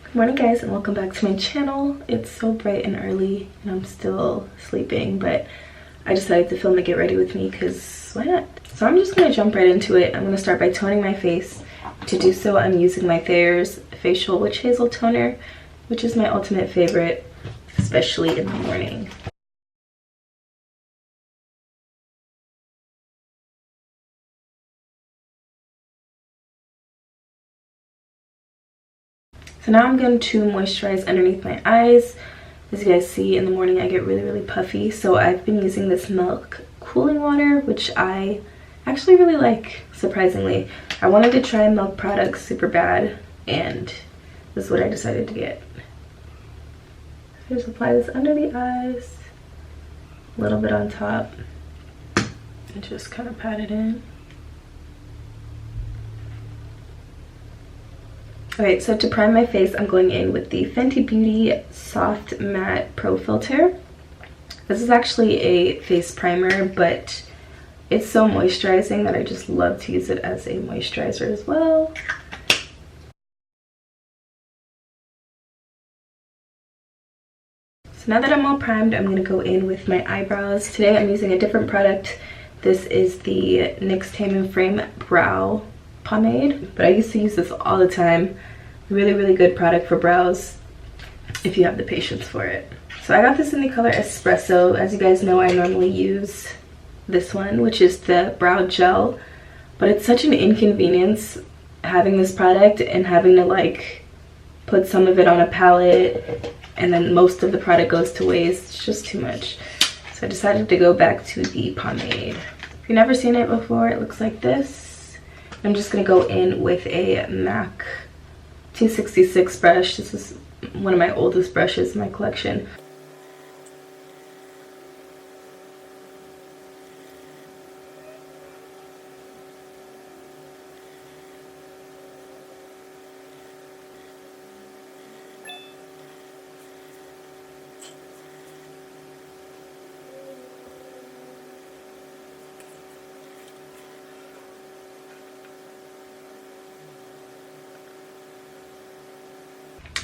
Good morning guys, and welcome back to my channel. It's so bright and early and I'm still sleeping, but I decided to film a get ready with me because why not? So I'm just gonna jump right into it. I'm gonna start by toning my face. To do so, I'm using my Thayer's Facial Witch Hazel Toner, which is my ultimate favorite, especially in the morning. So now I'm going to moisturize underneath my eyes. As you guys see, in the morning I get really puffy, so I've been using this Milk cooling water, which I actually really like, surprisingly. I wanted to try Milk products super bad, and this is what I decided to get. So just apply this under the eyes, a little bit on top, and just kind of pat it in. Alright, so to prime my face, I'm going in with the Fenty Beauty Soft Matte Pro Filter. This is actually a face primer, but it's so moisturizing that I just love to use it as a moisturizer as well. So now that I'm all primed, I'm going to go in with my eyebrows. Today I'm using a different product. This is the NYX Tame & Frame Brow Pomade, but I used to use this all the time. Really good product for brows if you have the patience for it. So I got this in the color Espresso. As you guys know, I normally use this one, which is the brow gel, but it's such an inconvenience having this product and having to like put some of it on a palette and then most of the product goes to waste. It's just too much. So I decided to go back to the pomade. If you've never seen it before, it looks like this. I'm just gonna go in with a MAC 266 brush. This is one of my oldest brushes in my collection.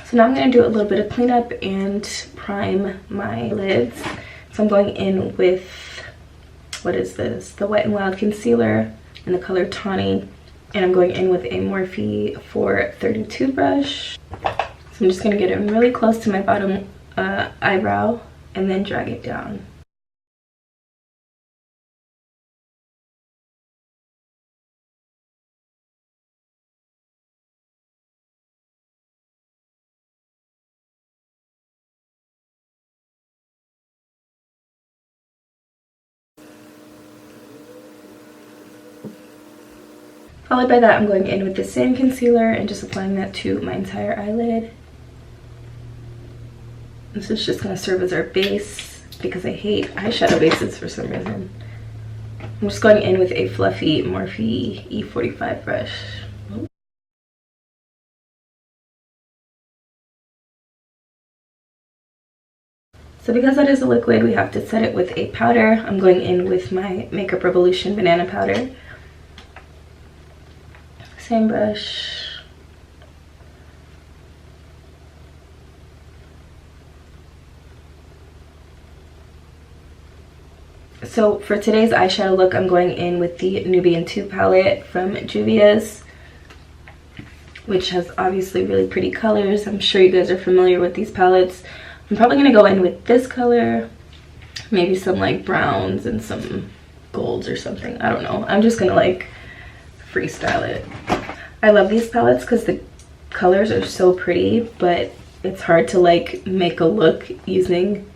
So now I'm going to do a little bit of cleanup and prime my lids. So I'm going in with, what is this? The Wet n Wild Concealer in the color Tawny. And I'm going in with a Morphe 432 brush. So I'm just going to get it really close to my bottom eyebrow and then drag it down. Followed by that, I'm going in with the same concealer and just applying that to my entire eyelid. This is just going to serve as our base because I hate eyeshadow bases for some reason. I'm just going in with a fluffy Morphe E45 brush. So because that is a liquid, we have to set it with a powder. I'm going in with my Makeup Revolution banana powder. Same brush. So for today's eyeshadow look, I'm going in with the Nubian 2 palette from Juvia's, which has obviously really pretty colors. I'm sure you guys are familiar with these palettes. I'm probably going to go in with this color, maybe some like browns and some golds or something. I don't know. I'm just going to like freestyle it. I love these palettes because the colors are so pretty, but it's hard to like make a look using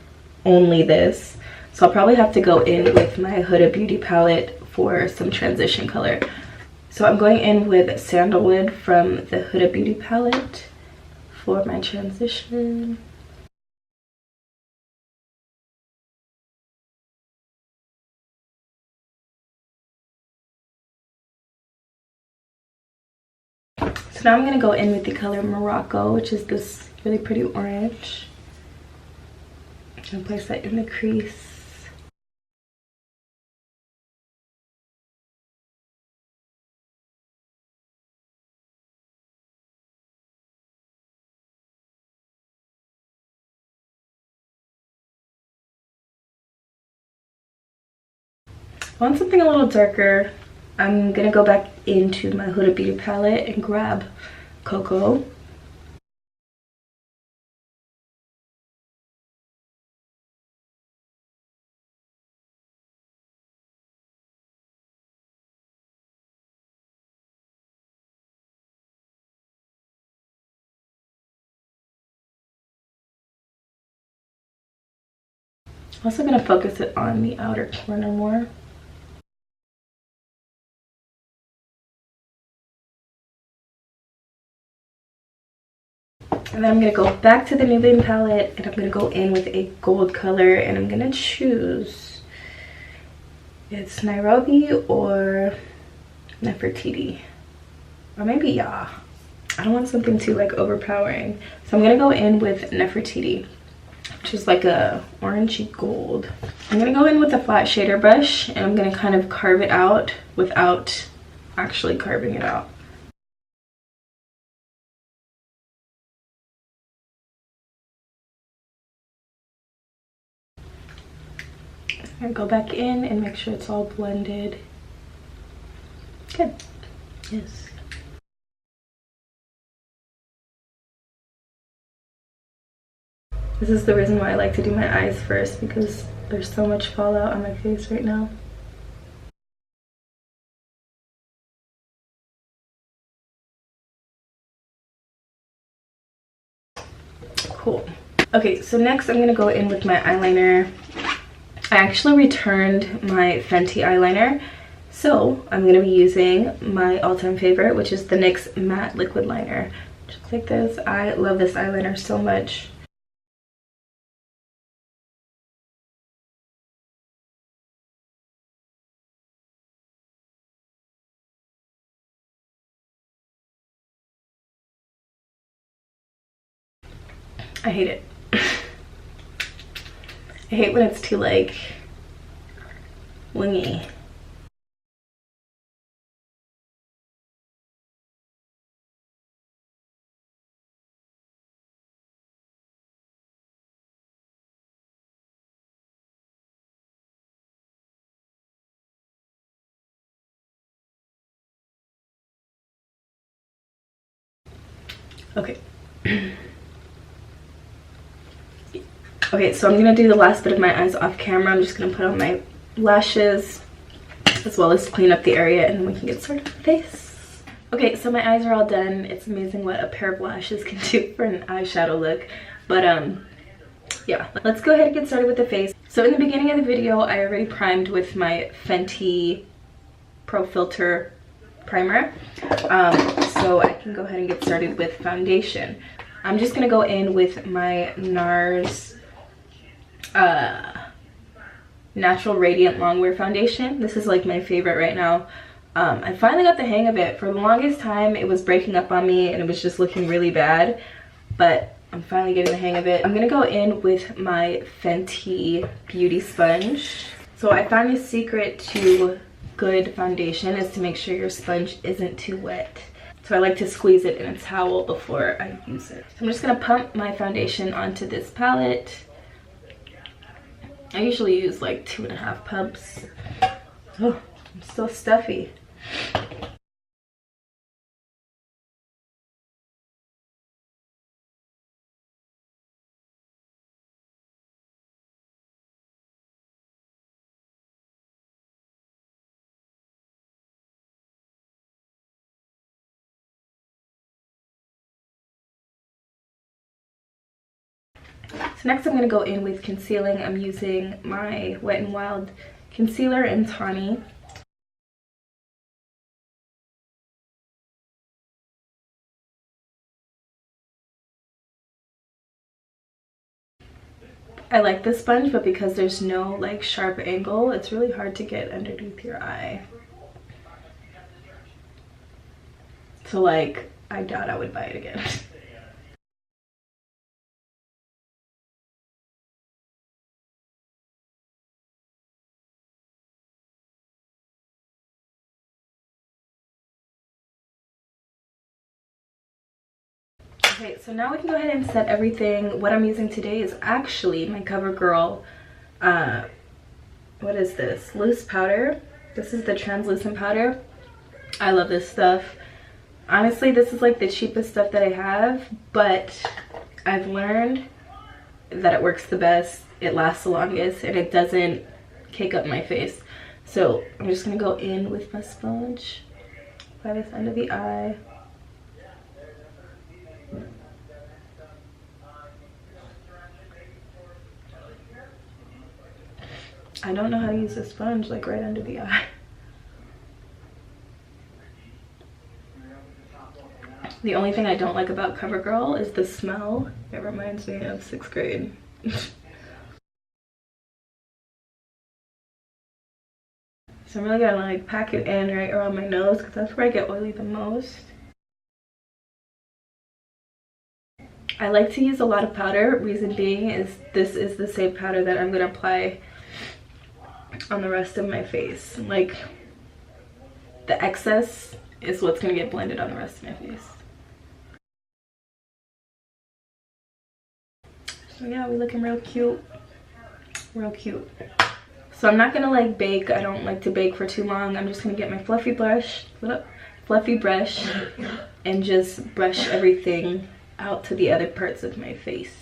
only this. So I'll probably have to go in with my Huda Beauty palette for some transition color. So I'm going in with Sandalwood from the Huda Beauty palette for my transition. So now I'm going to go in with the color Morocco, which is this really pretty orange. I'm going to place that in the crease. I want something a little darker. I'm gonna go back into my Huda Beauty palette and grab Cocoa. I'm also gonna focus it on the outer corner more. And then I'm gonna go back to the Nubian palette and I'm gonna go in with a gold color and I'm gonna choose, it's Nairobi or Nefertiti, or maybe yeah. I don't want something too like overpowering, so I'm gonna go in with Nefertiti, which is like a orangey gold. I'm gonna go in with a flat shader brush and I'm gonna kind of carve it out without actually carving it out. I'm gonna go back in and make sure it's all blended. Good. Yes. This is the reason why I like to do my eyes first, because there's so much fallout on my face right now. Cool. Okay, so next I'm gonna go in with my eyeliner. I actually returned my Fenty eyeliner, so I'm gonna be using my all-time favorite, which is the NYX matte liquid liner. Just like this. I love this eyeliner so much. I hate it. I hate when it's too like wingy. Okay. Okay, so I'm gonna do the last bit of my eyes off camera. I'm just gonna put on my lashes as well as clean up the area, and then we can get started with the face. Okay, so my eyes are all done. It's amazing what a pair of lashes can do for an eyeshadow look. But yeah, let's go ahead and get started with the face. So in the beginning of the video, I already primed with my Fenty Pro Filter primer. So I can go ahead and get started with foundation. I'm just gonna go in with my NARS Natural Radiant Longwear foundation. This is like my favorite right now. I finally got the hang of it. For the longest time it was breaking up on me and it was just looking really bad, but I'm finally getting the hang of it. I'm gonna go in with my Fenty Beauty Sponge. So I found the secret to good foundation is to make sure your sponge isn't too wet. So I like to squeeze it in a towel before I use it. So I'm just gonna pump my foundation onto this palette. I usually use like 2.5 pumps. Oh, I'm so stuffy. So next I'm going to go in with concealing. I'm using my Wet n Wild concealer in Tawny. I like this sponge, but because there's no like sharp angle, it's really hard to get underneath your eye. So like, I doubt I would buy it again. Okay, so now we can go ahead and set everything. What I'm using today is actually my CoverGirl, what is this? Loose powder. This is the translucent powder. I love this stuff. Honestly, this is like the cheapest stuff that I have, but I've learned that it works the best, it lasts the longest, and it doesn't cake up my face. So I'm just gonna go in with my sponge by this end of the eye. I don't know how to use a sponge like right under the eye. The only thing I don't like about CoverGirl is the smell. It reminds me of 6th grade. So I'm really gonna like pack it in right around my nose because that's where I get oily the most. I like to use a lot of powder. Reason being is this is the same powder that I'm gonna apply on the rest of my face. Like, the excess is what's gonna get blended on the rest of my face. So yeah, we're looking real cute. Real cute. So I'm not gonna like bake. I don't like to bake for too long. I'm just gonna get my fluffy brush, and just brush everything out to the other parts of my face.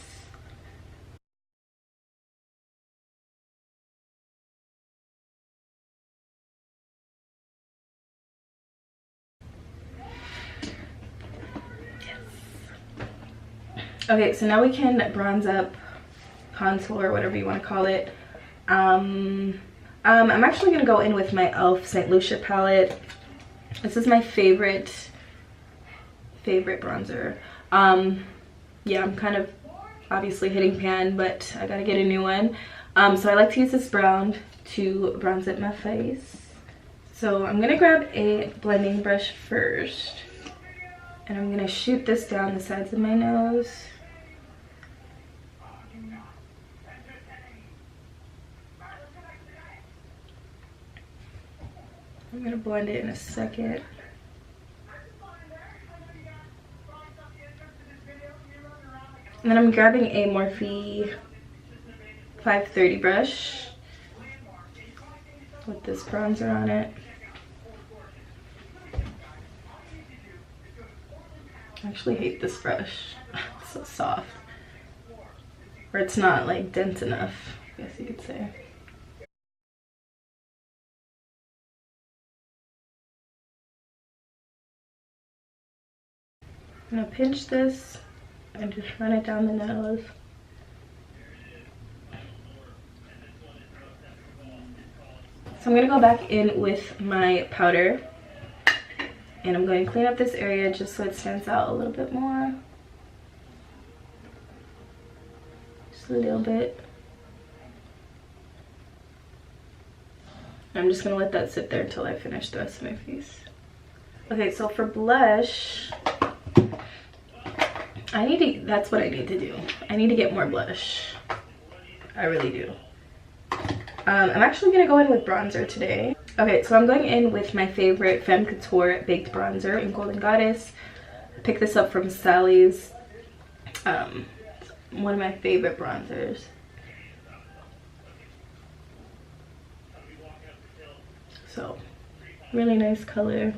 Okay, so now we can bronze up, contour, whatever you want to call it. I'm actually gonna go in with my e.l.f. St. Lucia palette. This is my favorite bronzer. Yeah, I'm kind of obviously hitting pan, but I gotta get a new one. So I like to use this brown to bronze up my face. So I'm gonna grab a blending brush first, and I'm gonna shoot this down the sides of my nose. I'm gonna blend it in a second. And then I'm grabbing a Morphe 530 brush with this bronzer on it. I actually hate this brush. It's so soft. Or it's not like dense enough, I guess you could say. I'm gonna pinch this and just run it down the nose. So I'm gonna go back in with my powder, and I'm going to clean up this area just so it stands out a little bit more. Just a little bit. I'm just gonna let that sit there until I finish the rest of my face. Okay, so for blush, that's what I need to do. I need to get more blush. I really do. I'm actually gonna go in with bronzer today. Okay, so I'm going in with my favorite Femme Couture Baked Bronzer in Golden Goddess. I picked this up from Sally's. One of my favorite bronzers. So, really nice color.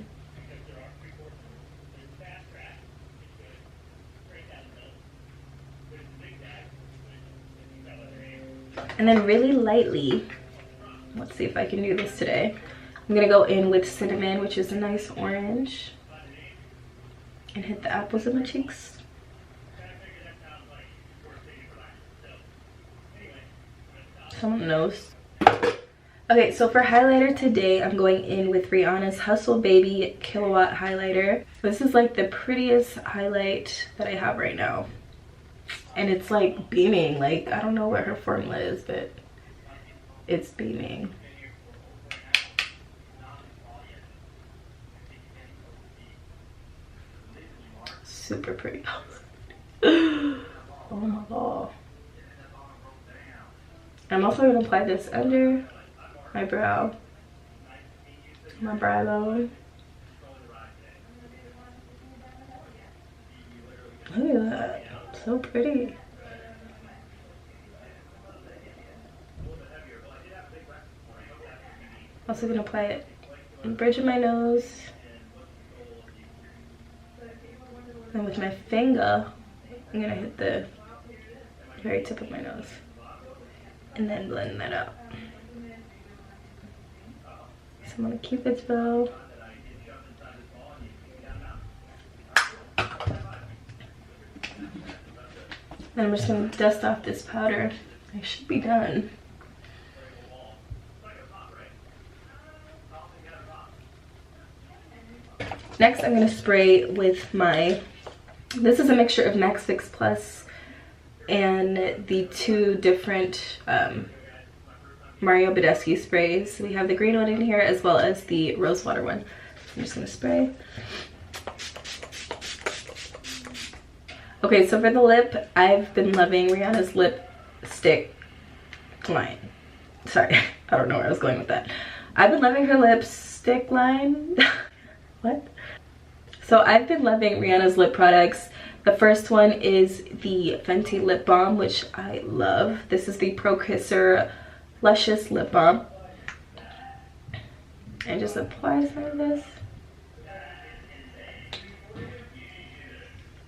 And then really lightly, let's see if I can do this today. I'm gonna go in with Cinnamon, which is a nice orange, and hit the apples of my cheeks. Someone knows. Okay, so for highlighter today, I'm going in with Rihanna's Hustle Baby Kilowatt Highlighter. This is like the prettiest highlight that I have right now. And it's like beaming. Like, I don't know what her formula is, but it's beaming. Super pretty. Oh my god. I'm also going to apply this under my brow, my brow bone. Look at that. So pretty. Also gonna apply it on the bridge of my nose. And with my finger, I'm gonna hit the very tip of my nose. And then blend that out. So I'm gonna Cupid's bow. Then I'm just gonna dust off this powder. I should be done. Next, I'm gonna spray with my, this is a mixture of Max Fix Plus and the two different Mario Badescu sprays. We have the green one in here as well as the rose water one. I'm just gonna spray. Okay, so for the lip, I've been loving Rihanna's lipstick line. Sorry, I don't know where I was going with that. I've been loving her lipstick line. What? So I've been loving Rihanna's lip products. The first one is the Fenty Lip Balm, which I love. This is the Pro Kisser Luscious Lip Balm. And just apply some of this.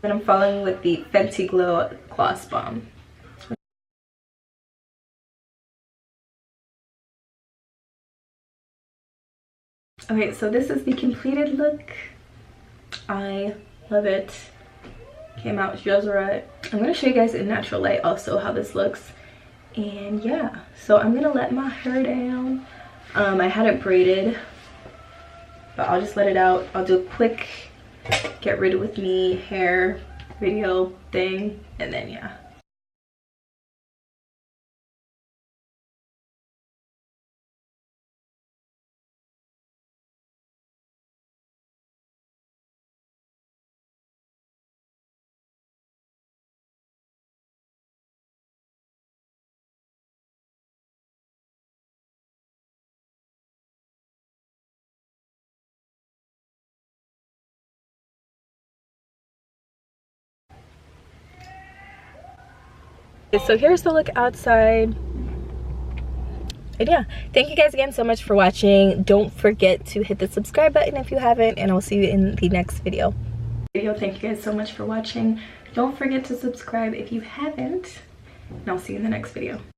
Then I'm following with the Fenty Glow Gloss Balm. Okay, so this is the completed look. I love it. Came out just right. I'm gonna show you guys in natural light also how this looks. And yeah, so I'm gonna let my hair down. I had it braided, but I'll just let it out. I'll do a quick get rid with me hair video thing, and then yeah. So here's the look outside. And yeah, thank you guys again so much for watching. Don't forget to hit the subscribe button if you haven't, and I'll see you in the next video. Thank you guys so much for watching. Don't forget to subscribe if you haven't, and I'll see you in the next video.